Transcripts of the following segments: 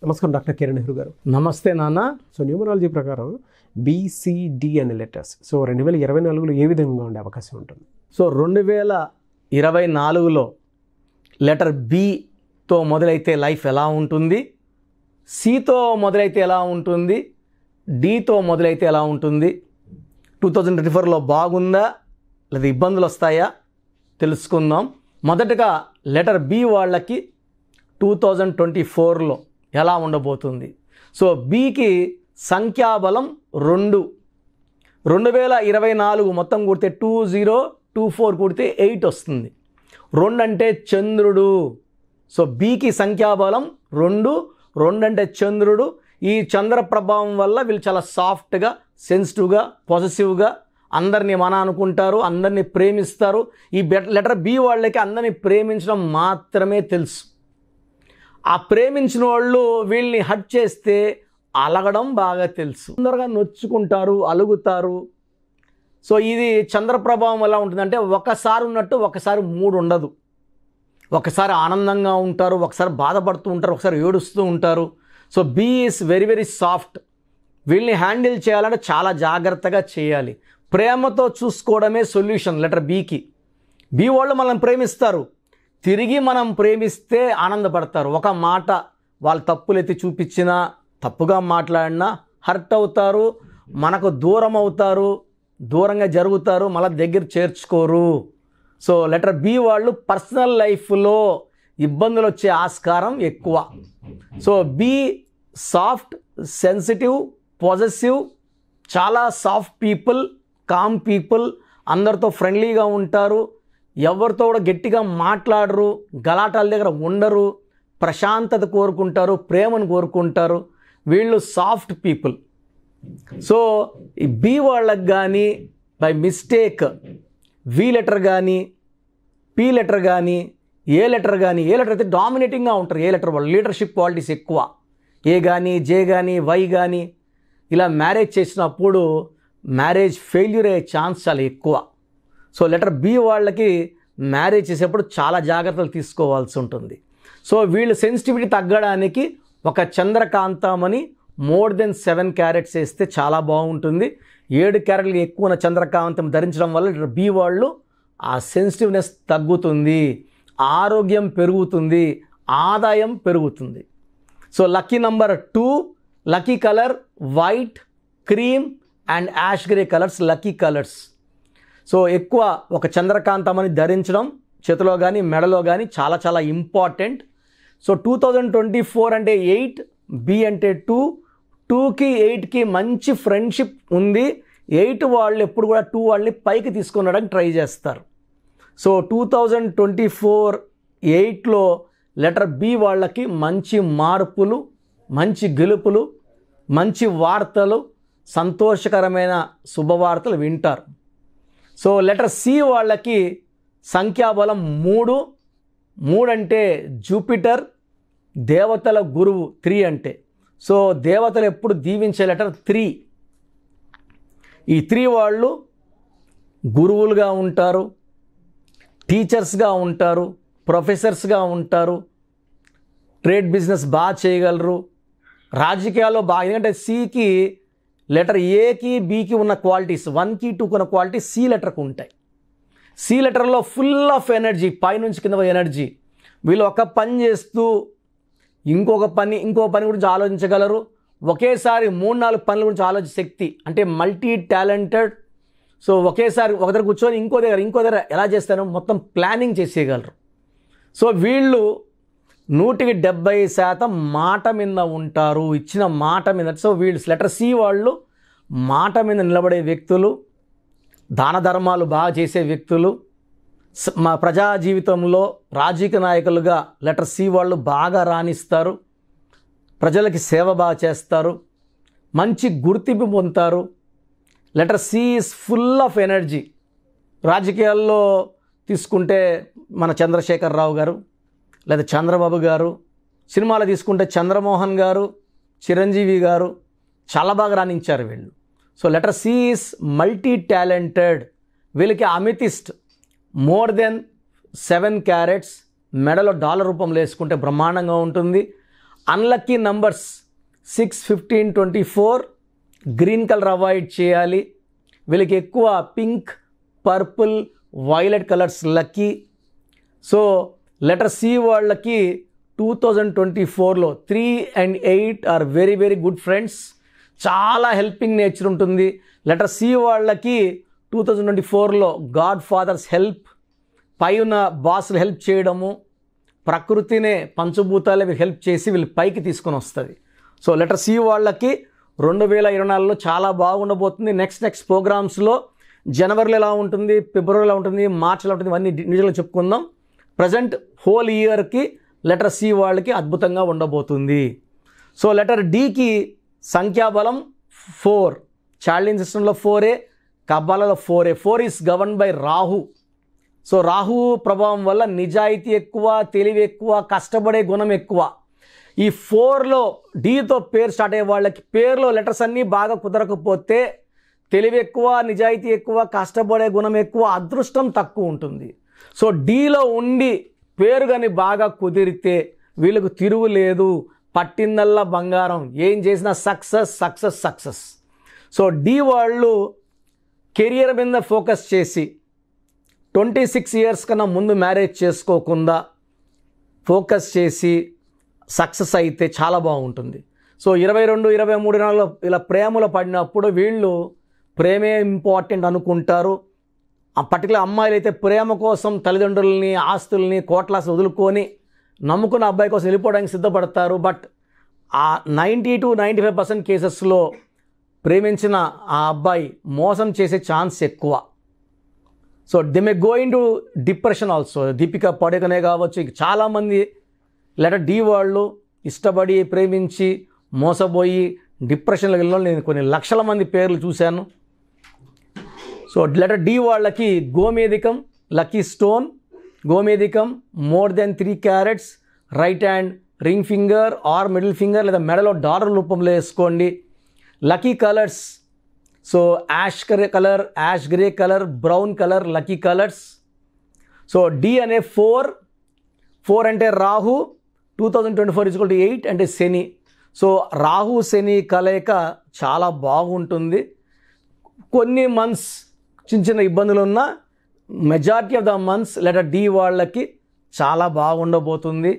నమస్కారం డాక్టర్ కిరణ్ నెహ్రూ గారు. నమస్తే నాన్న. సో న్యూమరాలజీ ప్రకారం BCD అనే లెటర్స్ 2024లో ఏ విధంగా ఉండే అవకాశం ఉంటుంది? 2024లో లెటర్ బితో మొదలైతే లైఫ్ ఎలా ఉంటుంది, సితో మొదలైతే ఎలా ఉంటుంది, డితో మొదలైతే ఎలా ఉంటుంది, 2024లో బాగుందా లేదా ఇబ్బందులు వస్తాయా తెలుసుకుందాం. మొదటగా లెటర్ బి వాళ్ళకి 2024లో ఎలా ఉండబోతుంది. సో బికి సంఖ్యాబలం 2. 2024 మొత్తం కూడితే 2024 కూడితే 8 వస్తుంది. 2 అంటే చంద్రుడు. సో బికి సంఖ్యాబలం 2. 2 అంటే చంద్రుడు. ఈ చంద్ర ప్రభావం వల్ల వీళ్ళు చాలా సాఫ్ట్గా, సెన్సిటివ్గా, పాజిటివ్గా అందరినీ మన అనుకుంటారు, అందరినీ ప్రేమిస్తారు. ఈ లెటర్ బి వాళ్ళకి అందరినీ ప్రేమించడం మాత్రమే తెలుసు. ఆ ప్రేమించిన వాళ్ళు వీళ్ళని హట్ చేస్తే అలగడం బాగా తెలుసు. తొందరగా నొచ్చుకుంటారు, అలుగుతారు. సో ఇది చంద్ర ప్రభావం ఎలా ఉంటుందంటే ఒకసారి ఉన్నట్టు ఒకసారి మూడు ఉండదు. ఒకసారి ఆనందంగా ఉంటారు, ఒకసారి బాధపడుతూ ఉంటారు, ఒకసారి ఏడుస్తూ ఉంటారు. So B is very very soft. వీళ్ళని హ్యాండిల్ చేయాలంటే చాలా జాగ్రత్తగా చేయాలి. ప్రేమతో చూసుకోవడమే సొల్యూషన్ లెటర్ బికి. బి వాళ్ళు మనల్ని ప్రేమిస్తారు, తిరిగి మనం ప్రేమిస్తే ఆనందపడతారు. ఒక మాట వాళ్ళు తప్పులెత్తి చూపించినా, తప్పుగా మాట్లాడినా హర్ట్ అవుతారు, మనకు దూరం అవుతారు, దూరంగా జరుగుతారు, మళ్ళీ దగ్గర చేర్చుకోరు. సో లెటర్ బి వాళ్ళు పర్సనల్ లైఫ్లో ఇబ్బందులు వచ్చే ఆస్కారం ఎక్కువ. So B soft, sensitive, positive, చాలా సాఫ్ట్ పీపుల్, కామ్ పీపుల్, అందరితో ఫ్రెండ్లీగా ఉంటారు, ఎవరితో కూడా గట్టిగా మాట్లాడరు, గలాటాల దగ్గర ఉండరు, ప్రశాంతత కోరుకుంటారు, ప్రేమను కోరుకుంటారు. వీళ్ళు సాఫ్ట్ పీపుల్. సో ఈ బి వాళ్ళకి కానీ బై మిస్టేక్ వి లెటర్ కానీ, పి లెటర్ కానీ, ఏ లెటర్ అయితే డామినేటింగ్గా ఉంటారు. ఏ లెటర్ వాళ్ళు లీడర్షిప్ క్వాలిటీస్ ఎక్కువ. ఏ కానీ, జే కానీ, వై కానీ ఇలా మ్యారేజ్ చేసినప్పుడు మ్యారేజ్ ఫెయిల్యూర్ అయ్యే ఛాన్స్ చాలా ఎక్కువ. సో లెటర్ బి వాళ్ళకి మ్యారేజ్ చేసేప్పుడు చాలా జాగ్రత్తలు తీసుకోవాల్సి ఉంటుంది. సో వీళ్ళు సెన్సిటివిటీ తగ్గడానికి ఒక చంద్రకాంతమని మోర్ దెన్ 7 క్యారెట్స్ వేస్తే చాలా బాగుంటుంది. 7 క్యారెట్లు ఎక్కువ చంద్రకాంతం ధరించడం వల్ల లెటర్ బి వాళ్ళు ఆ సెన్సిటివ్నెస్ తగ్గుతుంది, ఆరోగ్యం పెరుగుతుంది, ఆదాయం పెరుగుతుంది. So lucky number 2, lucky colour white, cream and ash grey colours lucky colours. So ఎక్కువ ఒక చంద్రకాంతమని ధరించడం చేతిలో కానీ మెడలో కానీ చాలా చాలా ఇంపార్టెంట్. సో 2024 అంటే 8, బి అంటే 2, 2కి 8కి మంచి ఫ్రెండ్షిప్ ఉంది. 8 వాళ్ళు ఎప్పుడు కూడా 2 వాళ్ళని పైకి తీసుకొని రావడానికి ట్రై చేస్తారు. సో 2024 8లో లెటర్ బి వాళ్ళకి మంచి మార్పులు, మంచి గెలుపులు, మంచి వార్తలు, సంతోషకరమైన శుభవార్తలు వింటారు. సో లెటర్ సి వాళ్ళకి సంఖ్యాబలం 3. 3 అంటే జూపిటర్, దేవతల గురువు 3 అంటే. సో దేవతలు ఎప్పుడు దీవించే లెటర్ 3. ఈ 3 వాళ్ళు గురువులుగా ఉంటారు, టీచర్స్గా ఉంటారు, ప్రొఫెసర్స్గా ఉంటారు, ట్రేడ్ బిజినెస్ బాగా చేయగలరు, రాజకీయాల్లో బాగా. ఎందుకంటే సికి లెటర్ ఏకి బికి ఉన్న క్వాలిటీస్ 1కి 2కి ఉన్న క్వాలిటీస్ సి లెటర్కి ఉంటాయి. సి లెటర్లో ఫుల్ ఆఫ్ ఎనర్జీ, పైనుంచి కింద ఎనర్జీ. వీళ్ళు ఒక పని చేస్తూ ఇంకో పని గురించి ఆలోచించగలరు. ఒకేసారి 3-4 పనుల గురించి ఆలోచించే శక్తి, అంటే మల్టీ టాలెంటెడ్. సో ఒకేసారి ఒక దగ్గర కూర్చొని ఇంకో దగ్గర ఎలా చేస్తారో మొత్తం ప్లానింగ్ చేసేయగలరు. సో వీళ్ళు 170% మాట మీద ఉంటారు, ఇచ్చిన మాట మీద. సో వీళ్ళు లెటర్ సి వాళ్ళు మాట మీద నిలబడే వ్యక్తులు, దాన ధర్మాలు బాగా చేసే వ్యక్తులు. మా ప్రజా జీవితంలో రాజకీయ నాయకులుగా లెటర్ సి వాళ్ళు బాగా రాణిస్తారు, ప్రజలకి సేవ బాగా చేస్తారు, మంచి గుర్తింపు పొందుతారు. Letter C is full of energy. రాజకీయాల్లో తీసుకుంటే మన చంద్రశేఖరరావు గారు లేదా చంద్రబాబు గారు, సినిమాలో తీసుకుంటే చంద్రమోహన్ గారు, చిరంజీవి గారు చాలా బాగా రాణించారు వీళ్ళు. So letter C is multi talented. వీళ్ళకి అమితిస్ట్ మోర్ దెన్ 7 క్యారెట్స్ మెడలో డాలర్ రూపంలో వేసుకుంటే బ్రహ్మాండంగా ఉంటుంది. Unlucky numbers 6, 15, 24. Green colour avoid చేయాలి. వీళ్ళకి ఎక్కువ pink, purple, violet colours lucky. So letter C వాళ్ళకి 2024లో 3 and 8 are very very good friends. చాలా హెల్పింగ్ నేచర్ ఉంటుంది. లెటర్ సి వాళ్ళకి 2024లో గాడ్ ఫాదర్స్ హెల్ప్, పై ఉన్న బాస్లు హెల్ప్ చేయడము, ప్రకృతినే పంచభూతాలే వీళ్ళు హెల్ప్ చేసి వీళ్ళు పైకి తీసుకొని వస్తుంది. సో లెటర్ సి వాళ్ళకి 2024లో చాలా బాగుండబోతుంది. నెక్స్ట్ ప్రోగ్రామ్స్లో జనవరిలో ఎలా ఉంటుంది, ఫిబ్రవరిలో ఎలా ఉంటుంది, మార్చిలో ఉంటుంది, ఇవన్నీ ఇండివిజువల్గా చెప్పుకుందాం. ప్రజెంట్ హోల్ ఇయర్కి లెటర్ సి వాళ్ళకి అద్భుతంగా ఉండబోతుంది. సో లెటర్ డికి సంఖ్యాబలం 4. చార్లిన్ సిస్టంలో 4, కబ్బాలలో 4. 4 is govern by Rahu. So Rahu ప్రభావం వల్ల నిజాయితీ ఎక్కువ, తెలివి ఎక్కువ, కష్టపడే గుణం ఎక్కువ. ఈ 4లో డీతో పేరు స్టార్ట్ అయ్యే వాళ్ళకి పేరులో లెటర్స్ అన్నీ బాగా కుదరకపోతే తెలివి ఎక్కువ, నిజాయితీ ఎక్కువ, కష్టపడే గుణం ఎక్కువ, అదృష్టం తక్కువ ఉంటుంది. సో డీలో ఉండి పేరు కానీ బాగా కుదిరితే వీళ్ళకు తిరుగులేదు, పట్టిందల్లా బంగారం, ఏం చేసినా సక్సెస్. సో డి వాళ్ళు కెరియర్ మీద ఫోకస్ చేసి 26 years కన్నా ముందు మ్యారేజ్ చేసుకోకుండా ఫోకస్ చేసి సక్సెస్ అయితే చాలా బాగుంటుంది. సో 22, 23 నెలల్లో ఇలా ప్రేమలో పడినప్పుడు వీళ్ళు ప్రేమే ఇంపార్టెంట్ అనుకుంటారు. ఆ పర్టికులర్ అమ్మాయిలు అయితే ప్రేమ కోసం తల్లిదండ్రులని, ఆస్తుల్ని, కోట్లాస్ వదులుకొని నమ్ముకున్న అబ్బాయి కోసం వెళ్ళిపోవడానికి సిద్ధపడతారు. బట్ ఆ 90 to 95% కేసెస్లో ప్రేమించిన ఆ అబ్బాయి మోసం చేసే ఛాన్స్ ఎక్కువ. So they may go into depression also. Deepika Padukone కావచ్చు, చాలామంది లెటర్ డి వాళ్ళు ఇష్టపడి ప్రేమించి మోసపోయి డిప్రెషన్లో వెళ్ళిన నేను కొన్ని లక్షల మంది పేర్లు చూశాను. సో లెటర్ డి వాళ్ళకి గోమేధికం లక్కీ స్టోన్, గోమేధికం more than 3 carats, right hand ring finger or middle finger లేదా మెడలో డాలర్ రూపంలో వేసుకోండి. Lucky colours, so ash grey colour, brown colour lucky colours. So D అనే 4 అంటే రాహు, 2024 = 8 అంటే శని. సో రాహు శని కలయిక చాలా బాగుంటుంది. కొన్ని మంత్స్ చిన్న ఇబ్బందులు ఉన్న majority of the months letter D వాళ్ళకి చాలా బాగుండబోతుంది.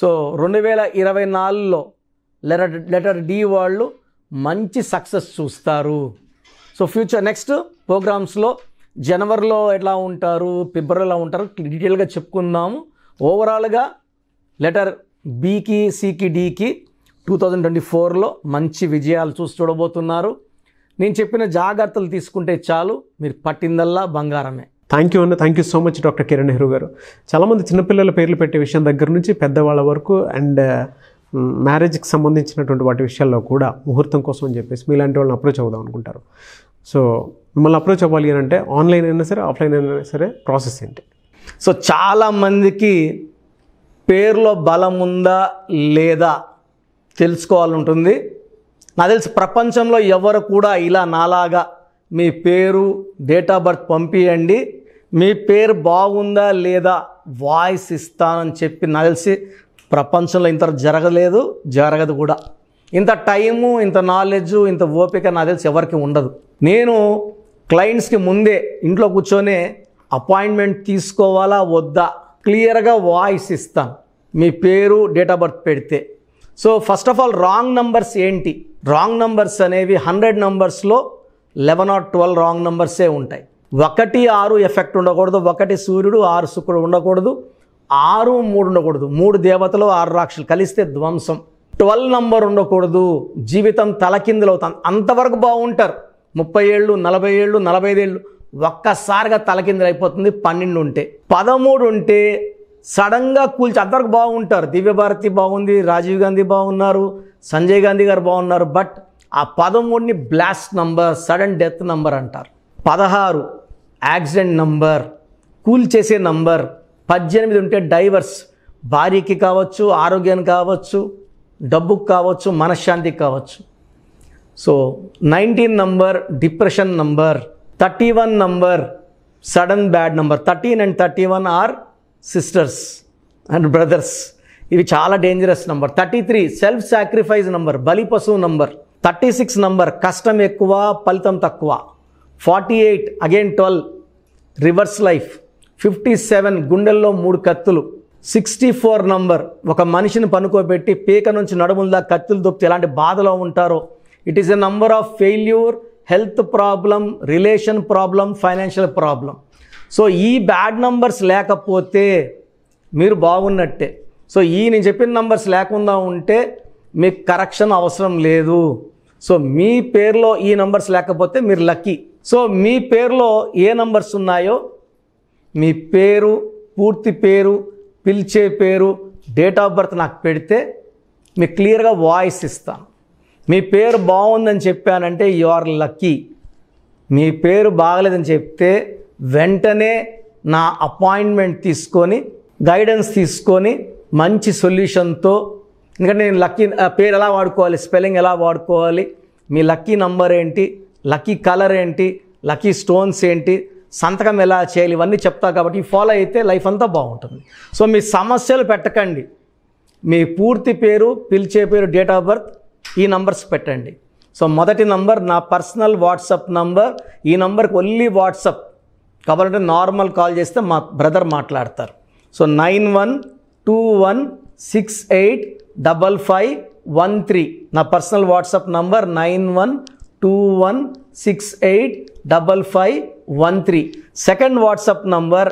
సో 2024లో లెటర్ డి వాళ్ళు మంచి సక్సెస్ చూస్తారు. సో ఫ్యూచర్ నెక్స్ట్ ప్రోగ్రామ్స్లో జనవరిలో ఎట్లా ఉంటారు, ఫిబ్రవరిలో ఉంటారు డీటెయిల్గా చెప్పుకుందాము. ఓవరాల్గా లెటర్ బికి, సికి, డికి 2024లో మంచి విజయాలు చూడబోతున్నారు. నేను చెప్పిన జాగ్రత్తలు తీసుకుంటే చాలు, మీరు పట్టిందల్లా బంగారమే. Thank you so much doctor Kiran Nehru గారు. చాలామంది చిన్నపిల్లల పేర్లు పెట్టే విషయం దగ్గర నుంచి పెద్దవాళ్ళ వరకు అండ్ మ్యారేజ్కి సంబంధించినటువంటి వాటి విషయాల్లో కూడా ముహూర్తం కోసం అని చెప్పేసి మీలాంటి వాళ్ళని అప్రోచ్ అవుదాం అనుకుంటారు. సో మిమ్మల్ని అప్రోచ్ అవ్వాలి అని అంటే ఆన్లైన్ అయినా సరే, ఆఫ్లైన్ అయినా సరే ప్రాసెస్ ఏంటి? సో చాలామందికి పేరులో బలం ఉందా లేదా తెలుసుకోవాలంటుంది. నాకు తెలిసి ప్రపంచంలో ఎవరు కూడా ఇలా నాలాగా మీ పేరు, డేట్ ఆఫ్ బర్త్ పంపియండి, మీ పేరు బాగుందా లేదా వాయిస్ ఇస్తానని చెప్పి నాకు తెలిసి ప్రపంచంలో ఇంత జరగదు కూడా. ఇంత టైము, ఇంత నాలెడ్జు, ఇంత ఓపిక నాకు తెలిసి ఎవరికి ఉండదు. నేను క్లయింట్స్కి ముందే ఇంట్లో కూర్చొని అపాయింట్మెంట్ తీసుకోవాలా వద్దా క్లియర్గా వాయిస్ ఇస్తాను మీ పేరు, డేట్ ఆఫ్ బర్త్ పెడితే. So first of all wrong numbers ఏంటి? రాంగ్ నంబర్స్ అనేవి 100 numbers-లో 11 or 12 రాంగ్ నంబర్సే ఉంటాయి. 1, 6 ఎఫెక్ట్ ఉండకూడదు, 1 సూర్యుడు 6 శుక్రుడు ఉండకూడదు, 6, 3 ఉండకూడదు, 3 దేవతలు 6 రాక్షసులు కలిస్తే ధ్వంసం. 12 నంబర్ ఉండకూడదు, జీవితం తలకిందులు అవుతాం. అంతవరకు బాగుంటారు, 30 ఏళ్ళు, 40 ఏళ్ళు, 45 ఏళ్ళు, ఒక్కసారిగా తలకిందులు అయిపోతుంది 12 ఉంటే. 13 ఉంటే సడన్గా కూల్చి అంతవరకు బాగుంటారు. దివ్యభారతి బాగుంది, రాజీవ్ గాంధీ బాగున్నారు, సంజయ్ గాంధీ గారు బాగున్నారు. బట్ ఆ 13ని blast number, sudden death number అంటారు. 16 యాక్సిడెంట్ నంబర్, కూల్ చేసే నంబర్. 18 ఉంటే డైవర్స్, భార్యకి కావచ్చు, ఆరోగ్యానికి కావచ్చు, డబ్బుకు కావచ్చు, మనశ్శాంతికి కావచ్చు. So 19 number depression number. 31 number sudden bad number. 13 and 31 are sisters and brothers. ఇవి చాలా dangerous number. 33 self sacrifice number, బలి పశువు నంబర్. 36 నంబర్ కష్టం ఎక్కువ ఫలితం తక్కువ. 48 అగైన్ 12 రివర్స్ లైఫ్. 57 గుండెల్లో 3 కత్తులు. 64 నంబర్ ఒక మనిషిని పనుకోబెట్టి పీక నుంచి నడుముల కత్తులు దొప్పితే ఎలాంటి బాధలో ఉంటారో. It is a number of failure, health problem, relation problem, financial problem. So ఈ బ్యాడ్ నంబర్స్ లేకపోతే మీరు బాగున్నట్టే. సో ఈ నేను చెప్పిన నంబర్స్ లేకుండా ఉంటే మీకు కరెక్షన్ అవసరం లేదు. సో మీ పేరులో ఈ నంబర్స్ లేకపోతే మీరు లక్కీ. సో మీ పేరులో ఏ నంబర్స్ ఉన్నాయో మీ పేరు, పూర్తి పేరు, పిలిచే పేరు, డేట్ ఆఫ్ బర్త్ నాకు పెడితే మీకు క్లియర్గా వాయిస్ ఇస్తాను. మీ పేరు బాగుందని చెప్పానంటే యు ఆర్ లక్కీ. మీ పేరు బాగలేదని చెప్తే వెంటనే నా అపాయింట్మెంట్ తీసుకొని గైడెన్స్ తీసుకొని మంచి సొల్యూషన్తో, ఎందుకంటే నేను లక్కీ పేరు ఎలా వాడుకోవాలి, స్పెల్లింగ్ ఎలా వాడుకోవాలి, మీ లక్కీ నంబర్ ఏంటి, లక్కీ కలర్ ఏంటి, లక్కీ స్టోన్స్ ఏంటి, సంతకం ఎలా చేయాలి, ఇవన్నీ చెప్తా. కాబట్టి ఫాలో అయితే లైఫ్ అంతా బాగుంటుంది. సో మీ సమస్యలు పెట్టకండి. మీ పూర్తి పేరు, పిలిచే పేరు, డేట్ ఆఫ్ బర్త్, ఈ నంబర్స్ పెట్టండి. సో మొదటి నంబర్ నా పర్సనల్ వాట్సాప్ నంబర్. ఈ నంబర్కి ఓన్లీ వాట్సాప్, కాబట్టి నార్మల్ కాల్ చేస్తే మా బ్రదర్ మాట్లాడతారు. సో 9121685513 నా personal WhatsApp number. 9121685513. Second WhatsApp number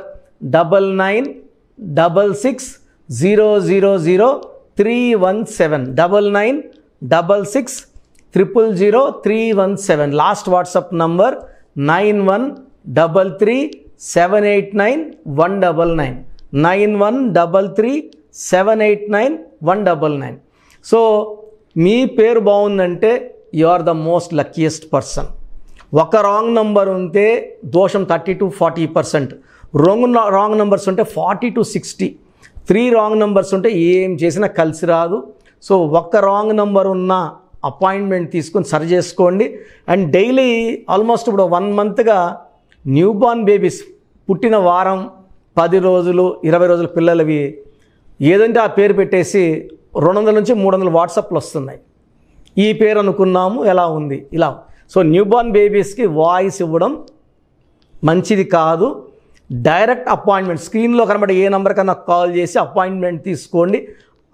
9966000317 9966000317. Last WhatsApp number 9133789199 9133789199. So మీ పేరు బాగుందంటే you are the most luckiest person. ఒక రాంగ్ నంబర్ ఉంటే దోషం 30 to 40%, రాంగ్ నంబర్స్ ఉంటే 40 to 60, 3 రాంగ్ నంబర్స్ ఉంటే ఏం చేసినా కలిసి రాదు. సో ఒక్క రాంగ్ నంబర్ ఉన్న అపాయింట్మెంట్ తీసుకొని సరి చేసుకోండి. అండ్ డైలీ ఆల్మోస్ట్ ఇప్పుడు 1 మంత్గా న్యూ బార్న్ బేబీస్ పుట్టిన వారం, 10 రోజులు, 20 రోజుల పిల్లలవి ఏదంటే ఆ పేరు పెట్టేసి 200 నుంచి 300 వాట్సాప్లు వస్తున్నాయి. ఈ పేరు అనుకున్నాము, ఎలా ఉంది ఇలా. సో న్యూ బార్న్ బేబీస్కి వాయిస్ ఇవ్వడం మంచిది కాదు. డైరెక్ట్ అపాయింట్మెంట్, స్క్రీన్లో కనబడే ఏ నెంబర్ కన్నా కాల్ చేసి అపాయింట్మెంట్ తీసుకోండి.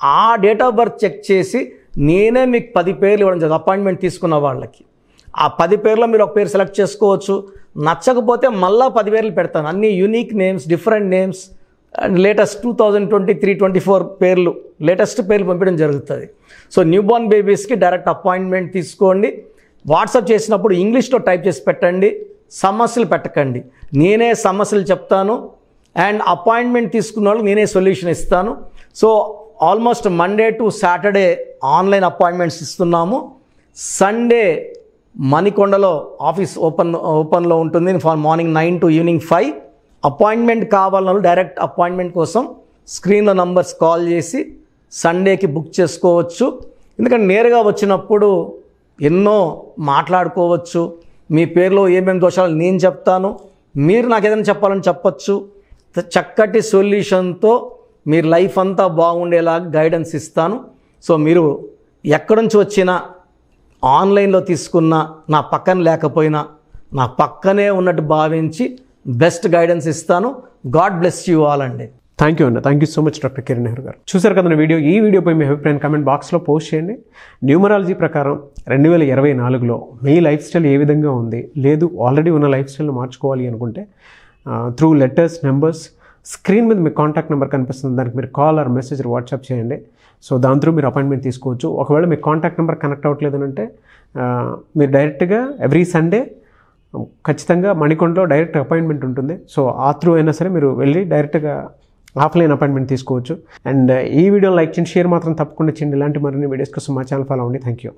ఆ డేట్ ఆఫ్ బర్త్ చెక్ చేసి నేనే మీకు 10 పేర్లు ఇవ్వడం జరుగుతుంది అపాయింట్మెంట్ తీసుకున్న వాళ్ళకి. ఆ 10 పేర్లో మీరు ఒక పేరు సెలెక్ట్ చేసుకోవచ్చు. నచ్చకపోతే మళ్ళీ 10 పేర్లు పెడతాను. అన్ని unique names, different names, latest 2023-24 పేర్లు, లేటెస్ట్ పేర్లు పంపించడం జరుగుతుంది. సో న్యూ బార్న్ బేబీస్కి డైరెక్ట్ అపాయింట్మెంట్ తీసుకోండి. వాట్సాప్ చేసినప్పుడు ఇంగ్లీష్లో టైప్ చేసి పెట్టండి, సమస్యలు పెట్టకండి. నేనే సమస్యలు చెప్తాను అండ్ అపాయింట్మెంట్ తీసుకున్న వాళ్ళకి నేనే సొల్యూషన్ ఇస్తాను. So almost Monday to Saturday online appointments ఇస్తున్నాము. సండే మణికొండలో ఆఫీస్ ఓపెన్లో ఉంటుంది మార్నింగ్ 9 to ఈవినింగ్ 5. అపాయింట్మెంట్ కావాలన్న డైరెక్ట్ అపాయింట్మెంట్ కోసం స్క్రీన్లో నంబర్స్ కాల్ చేసి సండేకి బుక్ చేసుకోవచ్చు. ఎందుకంటే నేరుగా వచ్చినప్పుడు ఎన్నో మాట్లాడుకోవచ్చు. మీ పేరులో ఏమేమి దోషాలు నేను చెప్తాను, మీరు నాకు ఏదైనా చెప్పాలని చెప్పచ్చు. చక్కటి సొల్యూషన్తో మీరు లైఫ్ అంతా బాగుండేలాగా గైడెన్స్ ఇస్తాను. సో మీరు ఎక్కడి నుంచి వచ్చినా, ఆన్లైన్లో తీసుకున్న, నా పక్కన లేకపోయినా నా పక్కనే ఉన్నట్టు భావించి బెస్ట్ గైడెన్స్ ఇస్తాను. గాడ్ బ్లెస్ యూ ఆల్ అండి. థ్యాంక్ యూ అన్న. Thank you so much doctor Kiran Nehru గారు. చూసారు కదా వీడియో. ఈ వీడియోపై మీ అభిప్రాయం కామెంట్ బాక్స్లో పోస్ట్ చేయండి. న్యూమరాలజీ ప్రకారం 2024లో మీ లైఫ్ స్టైల్ ఏ విధంగా ఉంది, లేదు ఆల్రెడీ ఉన్న లైఫ్ స్టైల్ని మార్చుకోవాలి అనుకుంటే త్రూ లెటర్స్, నెంబర్స్, స్క్రీన్ మీద మీ కాంటాక్ట్ నెంబర్ కనిపిస్తుంది, దానికి మీరు కాల్ ఆర్ మెసేజ్ వాట్సాప్ చేయండి. సో దాని త్రూ మీరు అపాయింట్మెంట్ తీసుకోవచ్చు. ఒకవేళ మీ కాంటాక్ట్ నెంబర్ కనెక్ట్ అవ్వట్లేదు అంటే మీరు డైరెక్ట్గా ఎవ్రీ సండే ఖచ్చితంగా మణికొండలో డైరెక్ట్ అపాయింట్మెంట్ ఉంటుంది. సో ఆ త్రూ అయినా సరే మీరు వెళ్ళి డైరెక్ట్గా ఆఫ్లైన్ అపాయింట్మెంట్ తీసుకోవచ్చు. అండ్ ఈ వీడియో లైక్ చేయండి, షేర్ మాత్రం తప్పకుండా చేయండి. ఇలాంటి మరిన్ని వీడియోస్ కోసం మా ఛానల్ ఫాలో అవ్వండి. Thank you.